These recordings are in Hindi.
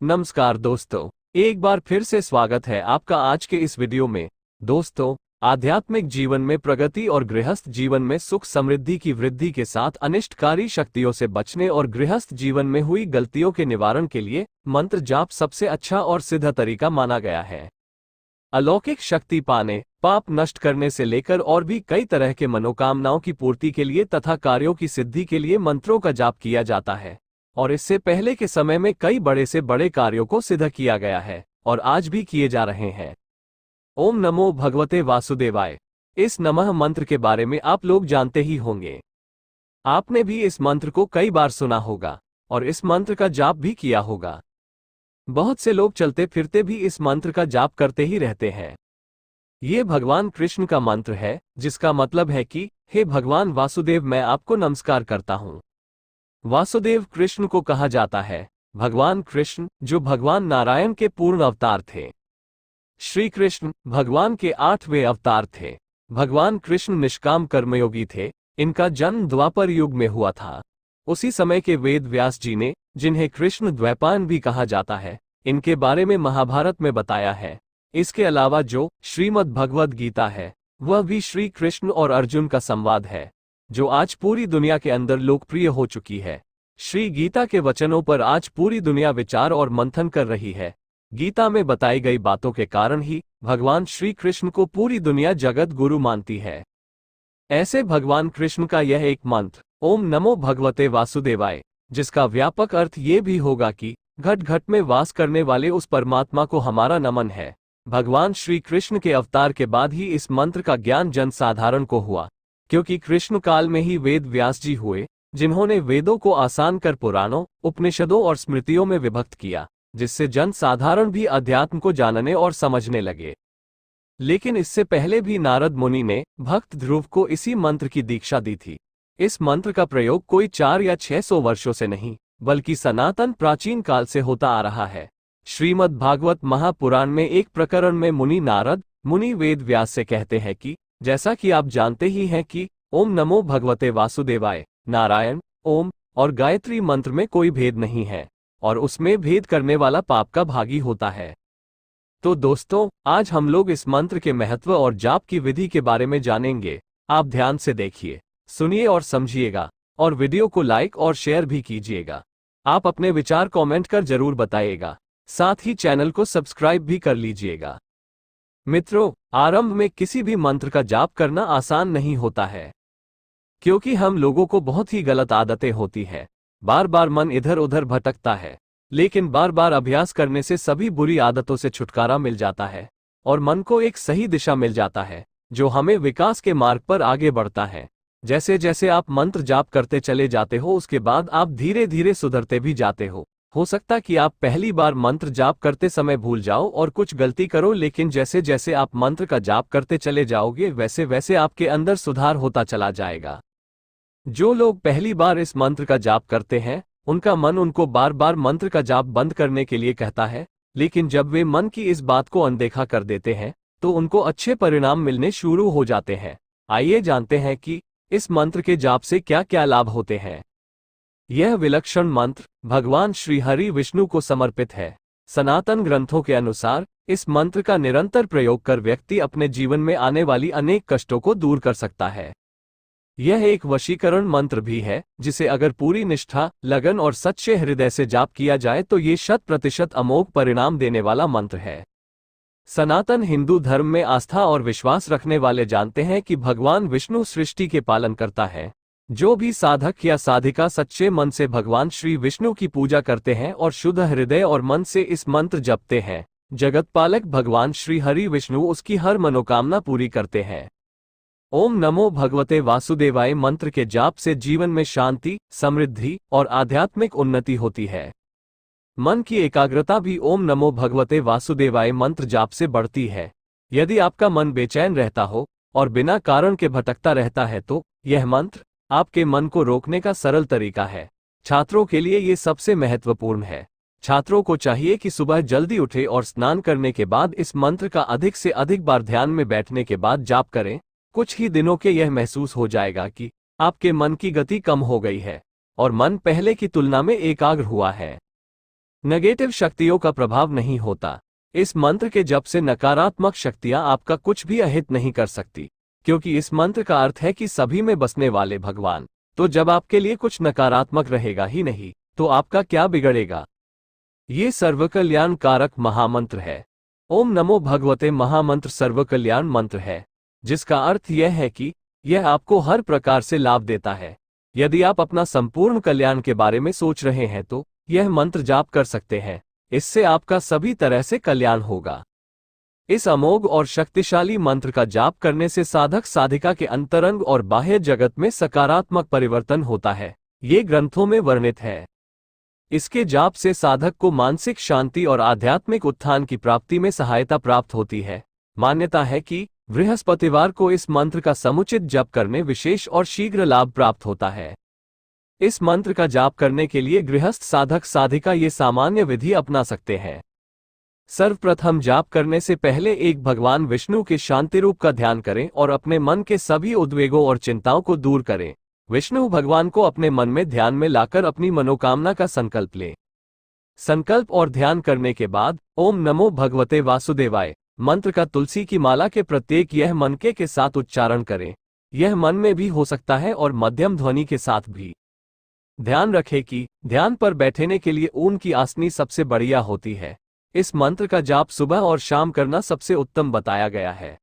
नमस्कार दोस्तों, एक बार फिर से स्वागत है आपका आज के इस वीडियो में। दोस्तों, आध्यात्मिक जीवन में प्रगति और गृहस्थ जीवन में सुख समृद्धि की वृद्धि के साथ अनिष्टकारी शक्तियों से बचने और गृहस्थ जीवन में हुई गलतियों के निवारण के लिए मंत्र जाप सबसे अच्छा और सिद्ध तरीका माना गया है। अलौकिक शक्ति पाने, पाप नष्ट करने से लेकर और भी कई तरह के मनोकामनाओं की पूर्ति के लिए तथा कार्यों की सिद्धि के लिए मंत्रों का जाप किया जाता है और इससे पहले के समय में कई बड़े से बड़े कार्यों को सिद्ध किया गया है और आज भी किए जा रहे हैं। ओम नमो भगवते वासुदेवाय। इस नमः मंत्र के बारे में आप लोग जानते ही होंगे। आपने भी इस मंत्र को कई बार सुना होगा और इस मंत्र का जाप भी किया होगा। बहुत से लोग चलते फिरते भी इस मंत्र का जाप करते ही रहते हैं। ये भगवान कृष्ण का मंत्र है, जिसका मतलब है कि हे भगवान वासुदेव, मैं आपको नमस्कार करता हूँ। वासुदेव कृष्ण को कहा जाता है भगवान कृष्ण, जो भगवान नारायण के पूर्ण अवतार थे। श्री कृष्ण भगवान के 8वें अवतार थे। भगवान कृष्ण निष्काम कर्मयोगी थे। इनका जन्म द्वापर युग में हुआ था। उसी समय के वेद व्यास जी ने, जिन्हें कृष्ण द्वैपायन भी कहा जाता है, इनके बारे में महाभारत में बताया है। इसके अलावा जो श्रीमद् भगवद गीता है, वह भी श्री कृष्ण और अर्जुन का संवाद है, जो आज पूरी दुनिया के अंदर लोकप्रिय हो चुकी है। श्री गीता के वचनों पर आज पूरी दुनिया विचार और मंथन कर रही है। गीता में बताई गई बातों के कारण ही भगवान श्री कृष्ण को पूरी दुनिया जगत गुरु मानती है। ऐसे भगवान कृष्ण का यह एक मंत्र ओम नमो भगवते वासुदेवाय, जिसका व्यापक अर्थ ये भी होगा कि घट घट में वास करने वाले उस परमात्मा को हमारा नमन है। भगवान श्री कृष्ण के अवतार के बाद ही इस मंत्र का ज्ञान जन साधारण को हुआ, क्योंकि कृष्ण काल में ही वेद व्यास जी हुए, जिन्होंने वेदों को आसान कर पुराणों, उपनिषदों और स्मृतियों में विभक्त किया, जिससे जन साधारण भी अध्यात्म को जानने और समझने लगे। लेकिन इससे पहले भी नारद मुनि ने भक्त ध्रुव को इसी मंत्र की दीक्षा दी थी। इस मंत्र का प्रयोग कोई 400 या 600 वर्षों से नहीं, बल्कि सनातन प्राचीन काल से होता आ रहा है। श्रीमद् भागवत महापुराण में एक प्रकरण में मुनि नारद मुनि वेद व्यास से कहते हैं कि जैसा कि आप जानते ही हैं कि ओम नमो भगवते वासुदेवाय, नारायण, ओम और गायत्री मंत्र में कोई भेद नहीं है और उसमें भेद करने वाला पाप का भागी होता है। तो दोस्तों, आज हम लोग इस मंत्र के महत्व और जाप की विधि के बारे में जानेंगे। आप ध्यान से देखिए, सुनिए और समझिएगा और वीडियो को लाइक और शेयर भी कीजिएगा। आप अपने विचार कमेंट कर जरूर बताइएगा। साथ ही चैनल को सब्सक्राइब भी कर लीजिएगा। मित्रों, आरंभ में किसी भी मंत्र का जाप करना आसान नहीं होता है, क्योंकि हम लोगों को बहुत ही गलत आदतें होती है। बार बार मन इधर उधर भटकता है, लेकिन बार बार अभ्यास करने से सभी बुरी आदतों से छुटकारा मिल जाता है और मन को एक सही दिशा मिल जाता है, जो हमें विकास के मार्ग पर आगे बढ़ता है। जैसे जैसे आप मंत्र जाप करते चले जाते हो, उसके बाद आप धीरे धीरे सुधरते भी जाते हो सकता कि आप पहली बार मंत्र जाप करते समय भूल जाओ और कुछ गलती करो, लेकिन जैसे जैसे आप मंत्र का जाप करते चले जाओगे, वैसे वैसे आपके अंदर सुधार होता चला जाएगा। जो लोग पहली बार इस मंत्र का जाप करते हैं, उनका मन उनको बार बार मंत्र का जाप बंद करने के लिए कहता है, लेकिन जब वे मन की इस बात को अनदेखा कर देते हैं, तो उनको अच्छे परिणाम मिलने शुरू हो जाते हैं। आइए जानते हैं कि इस मंत्र के जाप से क्या क्या लाभ होते हैं। यह विलक्षण मंत्र भगवान श्री हरि विष्णु को समर्पित है। सनातन ग्रंथों के अनुसार इस मंत्र का निरंतर प्रयोग कर व्यक्ति अपने जीवन में आने वाली अनेक कष्टों को दूर कर सकता है। यह एक वशीकरण मंत्र भी है, जिसे अगर पूरी निष्ठा, लगन और सच्चे हृदय से जाप किया जाए तो ये 100% अमोघ परिणाम देने वाला मंत्र है। सनातन हिंदू धर्म में आस्था और विश्वास रखने वाले जानते हैं कि भगवान विष्णु सृष्टि के पालन करता है। जो भी साधक या साधिका सच्चे मन से भगवान श्री विष्णु की पूजा करते हैं और शुद्ध हृदय और मन से इस मंत्र जपते हैं, जगतपालक भगवान श्री हरि विष्णु उसकी हर मनोकामना पूरी करते हैं। ओम नमो भगवते वासुदेवाय मंत्र के जाप से जीवन में शांति, समृद्धि और आध्यात्मिक उन्नति होती है। मन की एकाग्रता भी ओम नमो भगवते वासुदेवाय मंत्र जाप से बढ़ती है। यदि आपका मन बेचैन रहता हो और बिना कारण के भटकता रहता है, तो यह मंत्र आपके मन को रोकने का सरल तरीका है। छात्रों के लिए ये सबसे महत्वपूर्ण है। छात्रों को चाहिए कि सुबह जल्दी उठे और स्नान करने के बाद इस मंत्र का अधिक से अधिक बार ध्यान में बैठने के बाद जाप करें। कुछ ही दिनों के यह महसूस हो जाएगा कि आपके मन की गति कम हो गई है और मन पहले की तुलना में एकाग्र हुआ है। नेगेटिव शक्तियों का प्रभाव नहीं होता। इस मंत्र के जप से नकारात्मक शक्तियां आपका कुछ भी अहित नहीं कर सकती, क्योंकि इस मंत्र का अर्थ है कि सभी में बसने वाले भगवान। तो जब आपके लिए कुछ नकारात्मक रहेगा ही नहीं, तो आपका क्या बिगड़ेगा। ये सर्वकल्याण कारक महामंत्र है। ओम नमो भगवते महामंत्र सर्वकल्याण मंत्र है, जिसका अर्थ यह है कि यह आपको हर प्रकार से लाभ देता है। यदि आप अपना संपूर्ण कल्याण के बारे में सोच रहे हैं तो यह मंत्र जाप कर सकते हैं। इससे आपका सभी तरह से कल्याण होगा। इस अमोघ और शक्तिशाली मंत्र का जाप करने से साधक साधिका के अंतरंग और बाह्य जगत में सकारात्मक परिवर्तन होता है। ये ग्रंथों में वर्णित है। इसके जाप से साधक को मानसिक शांति और आध्यात्मिक उत्थान की प्राप्ति में सहायता प्राप्त होती है। मान्यता है कि बृहस्पतिवार को इस मंत्र का समुचित जप करने विशेष और शीघ्र लाभ प्राप्त होता है। इस मंत्र का जाप करने के लिए गृहस्थ साधक साधिका ये सामान्य विधि अपना सकते हैं। सर्वप्रथम जाप करने से पहले एक भगवान विष्णु के शांति रूप का ध्यान करें और अपने मन के सभी उद्वेगों और चिंताओं को दूर करें। विष्णु भगवान को अपने मन में ध्यान में लाकर अपनी मनोकामना का संकल्प लें। संकल्प और ध्यान करने के बाद ओम नमो भगवते वासुदेवाय मंत्र का तुलसी की माला के प्रत्येक यह मनके के साथ उच्चारण करें। यह मन में भी हो सकता है और मध्यम ध्वनि के साथ भी। ध्यान रखें कि ध्यान पर बैठने के लिए ऊन की आसनी सबसे बढ़िया होती है। इस मंत्र का जाप सुबह और शाम करना सबसे उत्तम बताया गया है।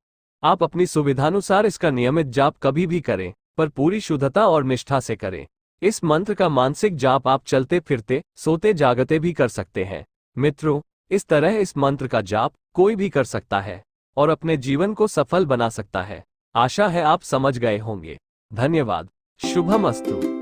आप अपनी सुविधानुसार इसका नियमित जाप कभी भी करें, पर पूरी शुद्धता और निष्ठा से करें। इस मंत्र का मानसिक जाप आप चलते फिरते, सोते जागते भी कर सकते हैं। मित्रों, इस तरह इस मंत्र का जाप कोई भी कर सकता है और अपने जीवन को सफल बना सकता है। आशा है आप समझ गए होंगे। धन्यवाद। शुभमस्तु।